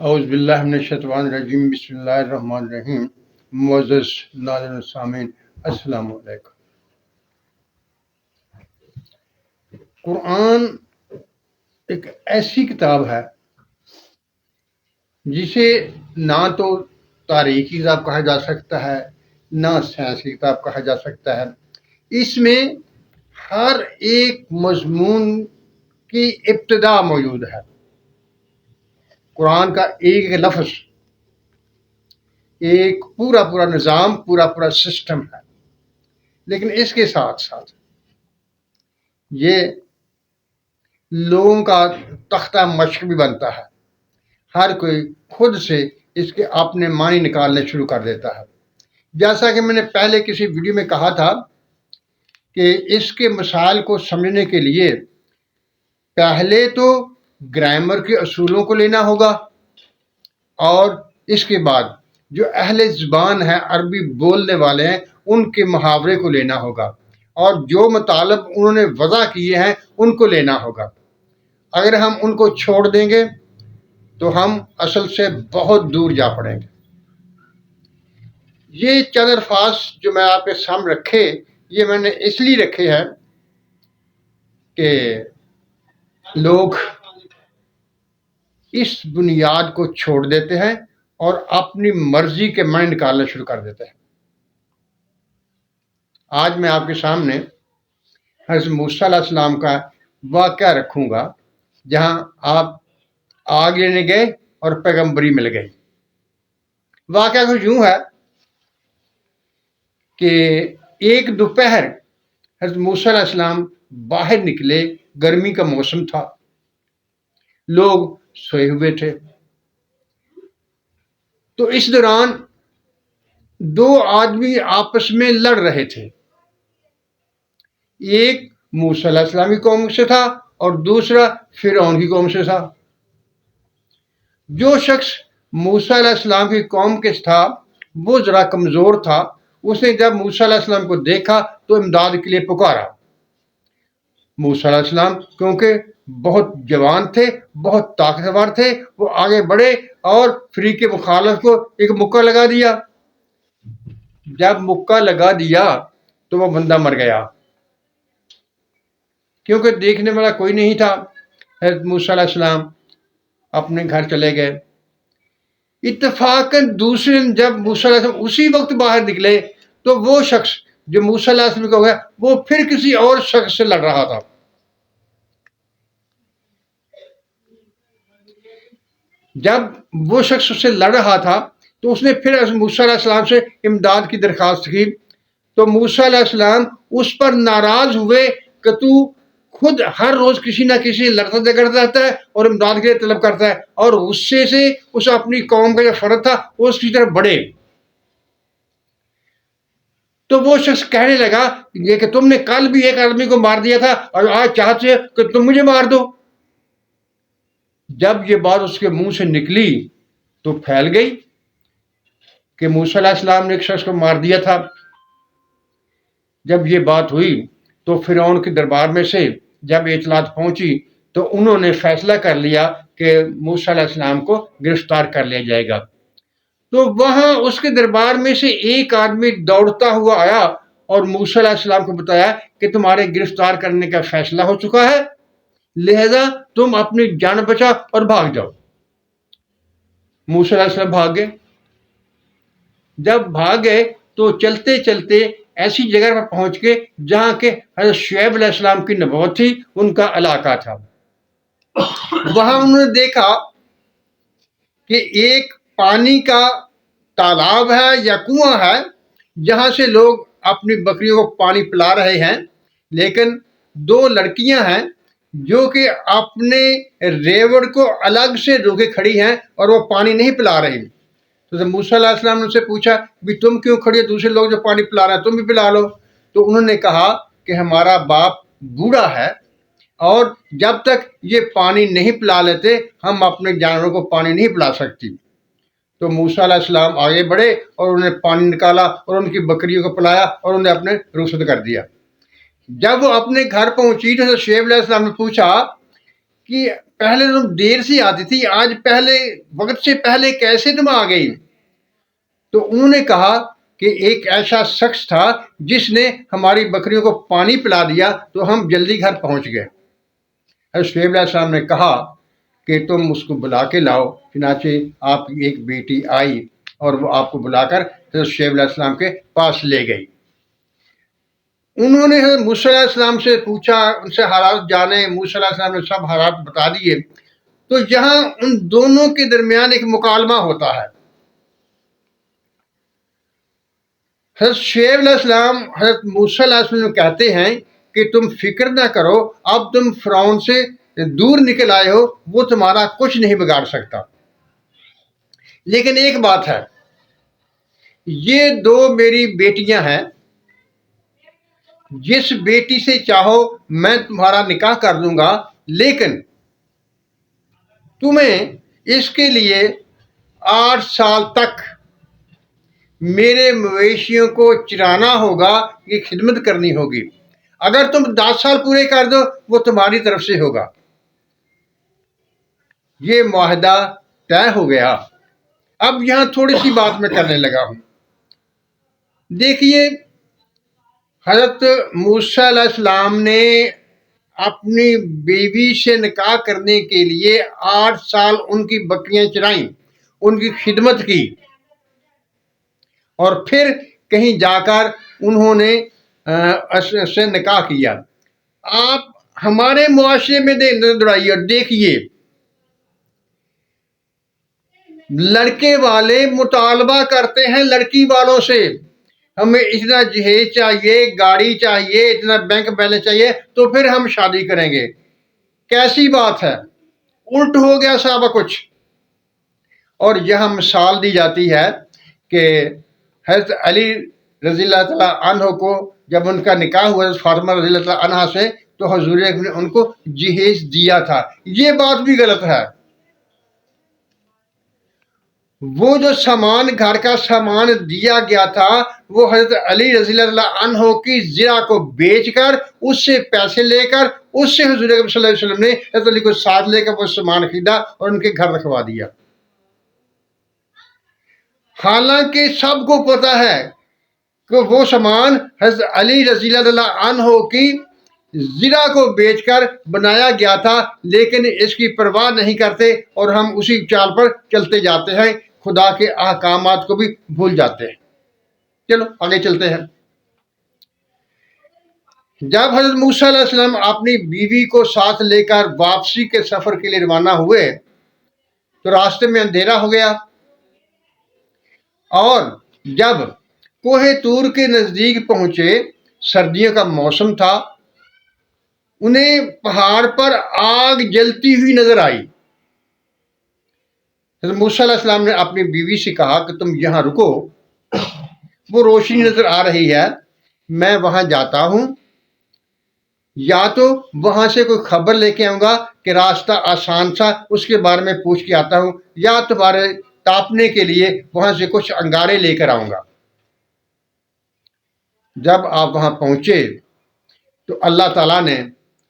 اعوذ باللہ من الشیطان الرجیم، بسم اللہ الرحمن الرحیم۔ معزز ناظرین سامعین، السلام علیکم۔ قرآن ایک ایسی کتاب ہے جسے نہ تو تاریخی کتاب کہا جا سکتا ہے، نہ سائنس کی کتاب کہا جا سکتا ہے۔ اس میں ہر ایک مضمون کی ابتدا موجود ہے۔ قرآن کا ایک لفظ ایک پورا نظام، پورا سسٹم ہے، لیکن اس کے ساتھ ساتھ یہ لوگوں کا تختہ مشق بھی بنتا ہے۔ ہر کوئی خود سے اس کے اپنے معنی نکالنے شروع کر دیتا ہے۔ جیسا کہ میں نے پہلے کسی ویڈیو میں کہا تھا کہ اس کے مسائل کو سمجھنے کے لیے پہلے تو گرامر کے اصولوں کو لینا ہوگا، اور اس کے بعد جو اہل زبان ہیں، عربی بولنے والے ہیں، ان کے محاورے کو لینا ہوگا، اور جو مطالب انہوں نے وضع کیے ہیں ان کو لینا ہوگا۔ اگر ہم ان کو چھوڑ دیں گے تو ہم اصل سے بہت دور جا پڑیں گے۔ یہ چند الفاظ جو میں آپ کے سامنے رکھے، یہ میں نے اس لیے رکھے ہیں کہ لوگ اس بنیاد کو چھوڑ دیتے ہیں اور اپنی مرضی کے معنی نکالنا شروع کر دیتے ہیں۔ آج میں آپ کے سامنے حضرت موسیٰ علیہ السلام کا واقعہ رکھوں گا، جہاں آپ آگ لینے گئے اور پیغمبری مل گئی۔ واقعہ کچھ یوں ہے کہ ایک دوپہر حضرت موسیٰ علیہ السلام باہر نکلے، گرمی کا موسم تھا، لوگ سوئے ہوئے تھے۔ تو اس دوران دو آدمی آپس میں لڑ رہے تھے۔ ایک موسیٰ علیہ السلام کی قوم سے تھا اور دوسرا فرعون کی قوم سے تھا۔ جو شخص موسیٰ علیہ السلام کی قوم کے تھا وہ ذرا کمزور تھا۔ اس نے جب موسیٰ علیہ السلام کو دیکھا تو امداد کے لیے پکارا۔ موسیٰ علیہ السلام کیونکہ بہت جوان تھے، بہت طاقتور تھے، وہ آگے بڑھے اور فریق مخالف کو ایک مکہ لگا دیا۔ جب مکہ لگا دیا تو وہ بندہ مر گیا، کیونکہ دیکھنے والا کوئی نہیں تھا۔ حضرت موسیٰ علیہ السلام اپنے گھر چلے گئے۔ اتفاقاً دوسرے دن جب موسیٰ علیہ السلام اسی وقت باہر نکلے تو وہ شخص جو موسیٰ علیہ السلام کو گیا وہ پھر کسی اور شخص سے لڑ رہا تھا۔ جب وہ شخص اس سے لڑ رہا تھا تو اس نے پھر موسیٰ علیہ السلام سے امداد کی درخواست کی، تو موسیٰ علیہ السلام اس پر ناراض ہوئے کہ تو خود ہر روز کسی نہ کسی لڑتا جھگڑتا رہتا ہے اور امداد کے لیے طلب کرتا ہے، اور غصے سے اس اپنی قوم کا جو فرد تھا وہ اس کی طرف بڑھے۔ تو وہ شخص کہنے لگا یہ کہ تم نے کل بھی ایک آدمی کو مار دیا تھا اور آج چاہتے ہو کہ تم مجھے مار دو۔ جب یہ بات اس کے منہ سے نکلی تو پھیل گئی کہ موسیٰ علیہ السلام نے ایک شخص کو مار دیا تھا۔ جب یہ بات ہوئی تو فرعون کے دربار میں سے جب اطلاعات پہنچی تو انہوں نے فیصلہ کر لیا کہ موسیٰ علیہ السلام کو گرفتار کر لیا جائے گا۔ تو وہاں اس کے دربار میں سے ایک آدمی دوڑتا ہوا آیا اور موسیٰ علیہ السلام کو بتایا کہ تمہارے گرفتار کرنے کا فیصلہ ہو چکا ہے، لہذا تم اپنی جان بچا اور بھاگ جاؤ۔ موسیٰ علیہ السلام بھاگ گئے۔ جب بھاگ گئے تو چلتے چلتے ایسی جگہ پر پہنچ گئے جہاں کہ حضرت شعیب علیہ السلام کی نبوت تھی، ان کا علاقہ تھا۔ وہاں انہوں نے دیکھا کہ ایک پانی کا تالاب ہے یا کنواں ہے جہاں سے لوگ اپنی بکریوں کو پانی پلا رہے ہیں، لیکن دو لڑکیاں ہیں جو کہ اپنے ریوڑ کو الگ سے روکے کھڑی ہیں اور وہ پانی نہیں پلا رہی۔ تو موسیٰ علیہ السلام نے ان سے پوچھا بھی تم کیوں کھڑی ہو، دوسرے لوگ جو پانی پلا رہے ہیں تم بھی پلا لو۔ تو انہوں نے کہا کہ ہمارا باپ بوڑھا ہے اور جب تک یہ پانی نہیں پلا لیتے ہم اپنے جانوروں کو پانی نہیں پلا سکتی۔ تو موسیٰ علیہ السلام آگے بڑھے اور انہوں نے پانی نکالا اور ان کی بکریوں کو پلایا اور انہیں اپنے رخصت کر دیا۔ جب وہ اپنے گھر پہنچی تو شعیب علیہ السلام نے پوچھا کہ پہلے تم دیر سے آتی تھی، آج پہلے وقت سے پہلے کیسے تم آ گئی؟ تو انہوں نے کہا کہ ایک ایسا شخص تھا جس نے ہماری بکریوں کو پانی پلا دیا تو ہم جلدی گھر پہنچ گئے۔ حضرت شعیب علیہ السلام نے کہا کہ تم اس کو بلا کے لاؤ۔ چنانچہ آپ کی ایک بیٹی آئی اور وہ آپ کو بلا کر حضرت شعیب علیہ السلام کے پاس لے گئی۔ انہوں نے حضرت موسیٰ علیہ السلام سے پوچھا، ان سے حالات جانے۔ موسیٰ علیہ السلام نے سب حالات بتا دیے۔ تو یہاں ان دونوں کے درمیان ایک مکالمہ ہوتا ہے۔ حضرت شعیب علیہ السلام حضرت موسیٰ علیہ السلام کہتے ہیں کہ تم فکر نہ کرو، اب تم فرعون سے دور نکل آئے ہو، وہ تمہارا کچھ نہیں بگاڑ سکتا۔ لیکن ایک بات ہے، یہ دو میری بیٹیاں ہیں، جس بیٹی سے چاہو میں تمہارا نکاح کر دوں گا، لیکن تمہیں اس کے لیے 8 سال تک میرے مویشیوں کو چرانا ہوگا، یہ خدمت کرنی ہوگی۔ اگر تم 10 سال پورے کر دو وہ تمہاری طرف سے ہوگا۔ یہ معاہدہ طے ہو گیا۔ اب یہاں تھوڑی سی بات میں کرنے لگا ہوں۔ دیکھیے، حضرت موسیٰ علیہ السلام نے اپنی بیوی سے نکاح کرنے کے لیے 8 سال ان کی بکریاں چرائیں، ان کی خدمت کی، اور پھر کہیں جا کر انہوں نے سے نکاح کیا۔ آپ ہمارے معاشرے میں نظر دوڑائیے اور دیکھیے، لڑکے والے مطالبہ کرتے ہیں لڑکی والوں سے، ہمیں اتنا جہیز چاہیے، گاڑی چاہیے، اتنا بینک بیلنس چاہیے تو پھر ہم شادی کریں گے۔ کیسی بات ہے؟ الٹ ہو گیا صاحبہ کچھ۔ اور یہاں مثال دی جاتی ہے کہ حضرت علی رضی اللہ تعالیٰ عنہ کو جب ان کا نکاح ہوا حضرت فاطمہ رضی اللہ تعالیٰ عنہ سے، تو حضور نے ان کو جہیز دیا تھا۔ یہ بات بھی غلط ہے۔ وہ جو سامان، گھر کا سامان دیا گیا تھا، وہ حضرت علی رضی اللہ عنہ کی زرہ کو بیچ کر، اس سے پیسے لے کر، اس سے حضور صلی اللہ علیہ وسلم نے حضرت علی کو ساتھ لے کر وہ سامان خریدا اور ان کے گھر رکھوا دیا۔ حالانکہ سب کو پتا ہے کہ وہ سامان حضرت علی رضی اللہ عنہ کی زرہ کو بیچ کر بنایا گیا تھا، لیکن اس کی پرواہ نہیں کرتے اور ہم اسی چال پر چلتے جاتے ہیں، خدا کے احکامات کو بھی بھول جاتے ہیں۔ چلو آگے چلتے ہیں۔ جب حضرت موسیٰ علیہ السلام اپنی بیوی کو ساتھ لے کر واپسی کے سفر کے لیے روانہ ہوئے تو راستے میں اندھیرا ہو گیا، اور جب کوہ طور کے نزدیک پہنچے، سردیوں کا موسم تھا، انہیں پہاڑ پر آگ جلتی ہوئی نظر آئی۔ حضرت موسیٰ علیہ السلام نے اپنی بیوی سے کہا کہ تم یہاں رکو، وہ روشنی نظر آ رہی ہے، میں وہاں جاتا ہوں، یا تو وہاں سے کوئی خبر لے کے آؤں گا کہ راستہ آسان سا، اس کے بارے میں پوچھ کے آتا ہوں، یا تمہارے تاپنے کے لیے وہاں سے کچھ انگارے لے کر آؤں گا۔ جب آپ وہاں پہنچے تو اللہ تعالیٰ نے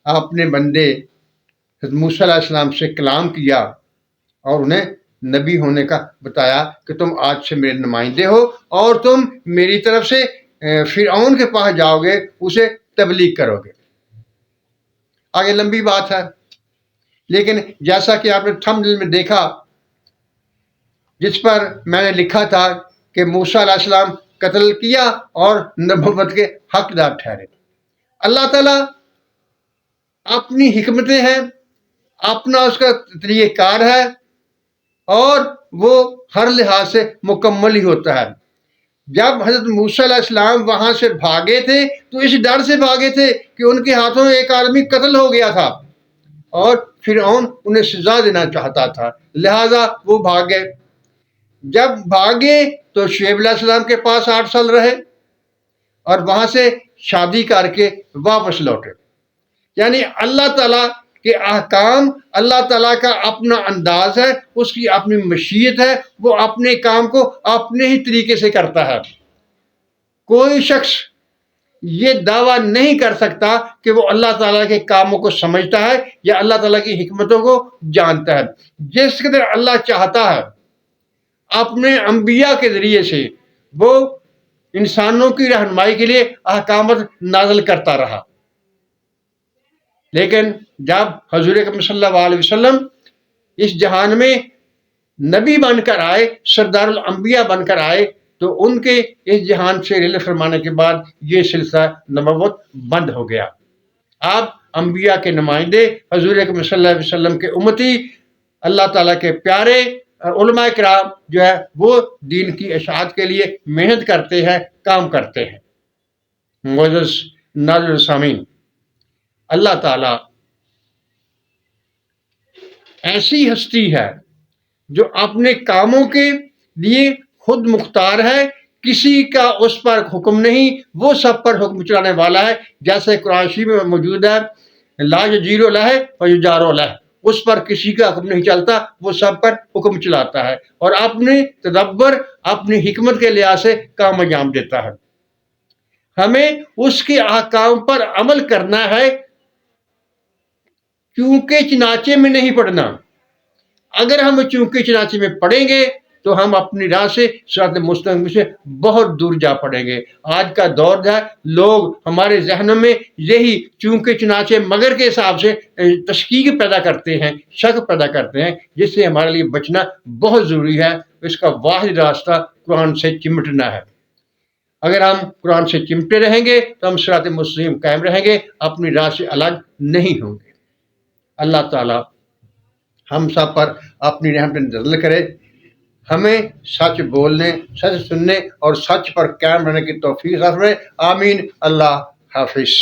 اپنے بندے حضرت موسیٰ علیہ السلام سے کلام کیا اور انہیں نبی ہونے کا بتایا کہ تم آج سے میرے نمائندے ہو اور تم میری طرف سے فرعون کے پاس جاؤ گے، اسے تبلیغ کرو گے۔ آگے لمبی بات ہے، لیکن جیسا کہ آپ نے تھمبنیل میں دیکھا، جس پر میں نے لکھا تھا کہ موسیٰ علیہ السلام قتل کیا اور نبوت کے حقدار ٹھہرے۔ اللہ تعالیٰ اپنی حکمتیں ہیں، اپنا اس کا طریقہ کار ہے، اور وہ ہر لحاظ سے مکمل ہی ہوتا ہے۔ جب حضرت موسیٰ علیہ السلام وہاں سے بھاگے تھے تو اس ڈر سے بھاگے تھے کہ ان کے ہاتھوں ایک آدمی قتل ہو گیا تھا اور فرعون انہیں سزا دینا چاہتا تھا، لہذا وہ بھاگے۔ جب بھاگے تو شعیب علیہ السلام کے پاس 8 سال رہے اور وہاں سے شادی کر کے واپس لوٹے۔ یعنی اللہ تعالیٰ کے احکام، اللہ تعالیٰ کا اپنا انداز ہے، اس کی اپنی مشیت ہے، وہ اپنے کام کو اپنے ہی طریقے سے کرتا ہے۔ کوئی شخص یہ دعویٰ نہیں کر سکتا کہ وہ اللہ تعالیٰ کے کاموں کو سمجھتا ہے یا اللہ تعالیٰ کی حکمتوں کو جانتا ہے۔ جس قدر اللہ چاہتا ہے اپنے انبیاء کے ذریعے سے وہ انسانوں کی رہنمائی کے لیے احکامات نازل کرتا رہا، لیکن جب حضور اکرم صلی اللہ علیہ وسلم اس جہان میں نبی بن کر آئے، سردار الانبیاء بن کر آئے، تو ان کے اس جہان سے رحلت فرمانے کے بعد یہ سلسلہ نبوت بند ہو گیا۔ آپ انبیاء کے نمائندے، حضور اکرم صلی اللہ علیہ وسلم کے امتی، اللہ تعالیٰ کے پیارے علماء کرام جو ہے وہ دین کی اشاعت کے لیے محنت کرتے ہیں، کام کرتے ہیں۔ معزز ناظرین سامعین، اللہ تعالیٰ ایسی ہستی ہے جو اپنے کاموں کے لیے خود مختار ہے، کسی کا اس پر حکم نہیں، وہ سب پر حکم چلانے والا ہے۔ جیسے قرآن شریف میں موجود ہے، لا یجیر لہ ویجار لہ، اس پر کسی کا حکم نہیں چلتا، وہ سب پر حکم چلاتا ہے اور اپنے تدبر، اپنی حکمت کے لحاظ سے کام انجام دیتا ہے۔ ہمیں اس کے احکام پر عمل کرنا ہے، چونکہ چنانچے میں نہیں پڑنا۔ اگر ہم چونکہ چنانچے میں پڑیں گے تو ہم اپنی راہ سے، صراط مستقیم سے بہت دور جا پڑیں گے۔ آج کا دور ہے، لوگ ہمارے ذہنوں میں یہی چونکہ چنانچہ مگر کے حساب سے تشکیک پیدا کرتے ہیں، شک پیدا کرتے ہیں، جس سے ہمارے لیے بچنا بہت ضروری ہے۔ اس کا واحد راستہ قرآن سے چمٹنا ہے۔ اگر ہم قرآن سے چمٹے رہیں گے تو ہم صراط مستقیم قائم رہیں گے، اپنی راہ سے الگ نہیں ہوں گے۔ اللہ تعالیٰ ہم سب پر اپنی رحمت نازل کرے، ہمیں سچ بولنے، سچ سننے اور سچ پر قائم رہنے کی توفیق عطا فرمائے۔ آمین۔ اللہ حافظ۔